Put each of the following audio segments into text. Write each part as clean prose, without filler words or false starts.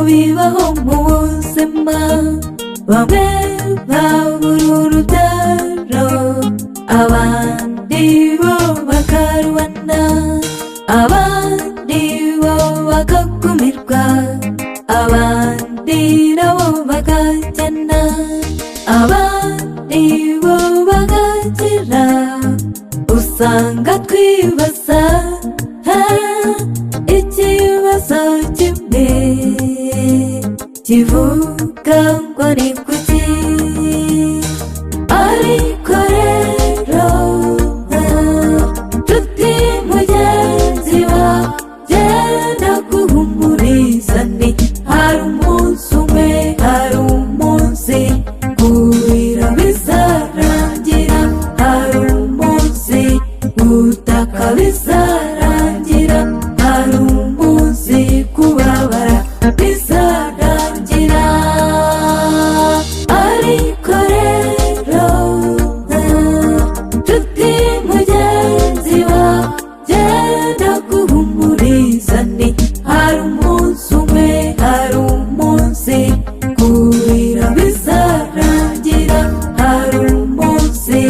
bibaho mu buzima, bamwe babura urubyaro, abandi bo bakarwana, abandi bo bakagumirwa, abandi nabo bagakena, abandi bo bagakira. Usanga twibaza ikibazo kimwe kivuga ngo ni kuki, ariko rero nshuti mugenzi wanjye ndaguhumuriza nti hari umunsi umwe, hari umunsi kurira bizarangira, hari umunsi gutaka bizarangira, hari umunsi kubabara bizarangira. Ariko rero nshuti mugenzi wanjye ndaguhumuriza nti hari umunsi umwe, hari umunsi kurira bizarangira, hari umunsi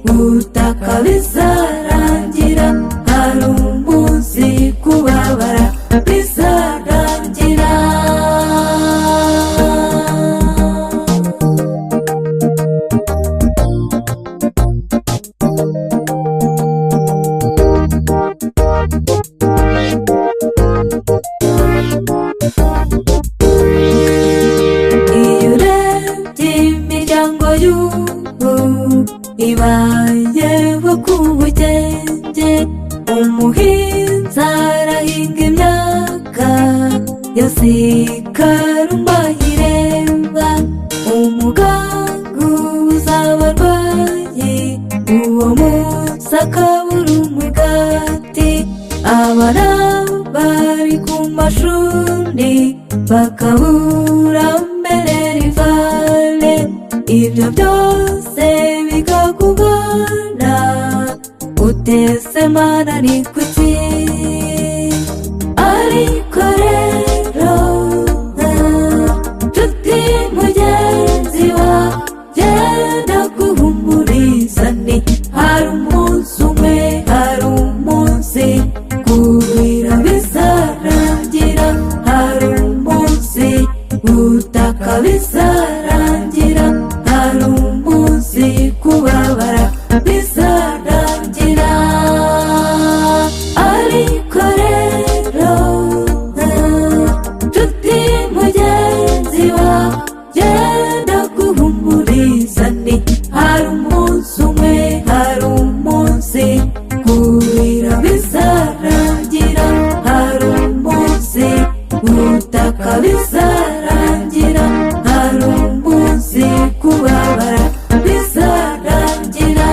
gutaka bizarangira, hari umunsi kubabara bizarangira. Iyo urebye imiryango y'ubu ibayeho ku bugenge, umuhinzi arahinga imyaka yose ikarumba ireba, umuganga ubuza abarwayi uwo munsi akabura umugati, abana bari ku mashuri bakabura minerivare, ibyo byose bikakugora utese mana ni kuki. Ariko rero nshuti mugenzi wanjye ndaguhumuriza nti hari umunsi umwe, hari umunsi kurira bizarangira, hari umunsi gutaka bizarangira, hari umunsi kubabara bizarangira. Ariko rero nshuti mugenzi wanjye ndaguhumuriza nti hari umunsi umwe, hari umunsi kurira bizarangira, hari umunsi gutaka bizarangira, hari umunsi kubabara bizarangira.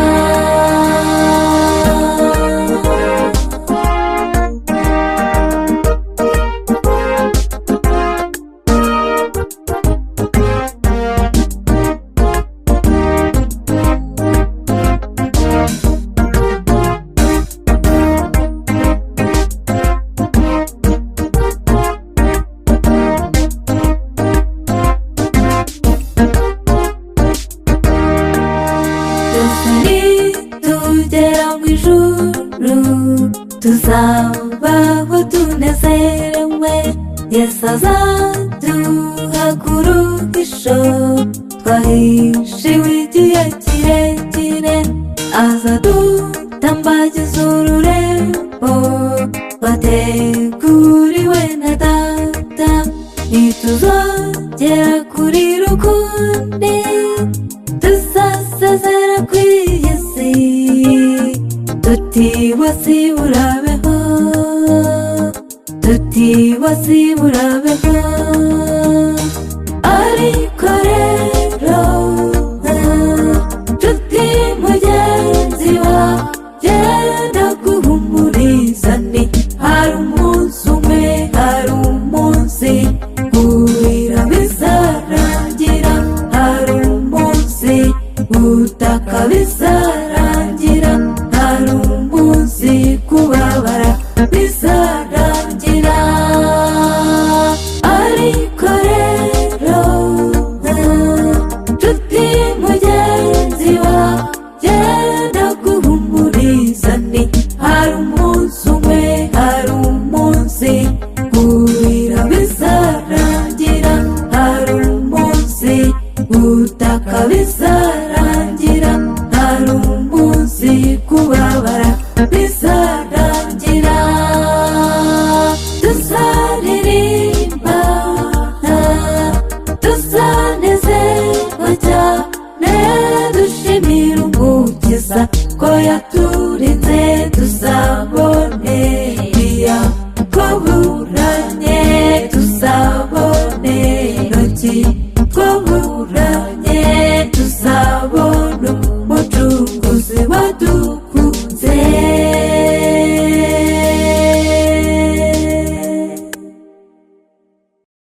Nitugera mu ijuru tuzabaho tunezerewe, Yesu azaduha uruhisho twahishiwe igihe kirekire, azadutambagiza ururembo twateguriwe na Data, nituzongera kurira ukundi tuzasezera ku iyi si, tutibasiburabeho, tutibasiburabeho. Ariko rero nshuti mugenzi wanjye ndaguhumuriza nti hari umunsi umwe, hari umunsi kurira bizarangira, hari umunsi gutaka bizarangira, hari umunsi kubabara bizarangira. Ariko gusa ko yaturinze tuzabone iya twaburanye tuzabone intoki twaburanye tuzabone umucunguzi waduha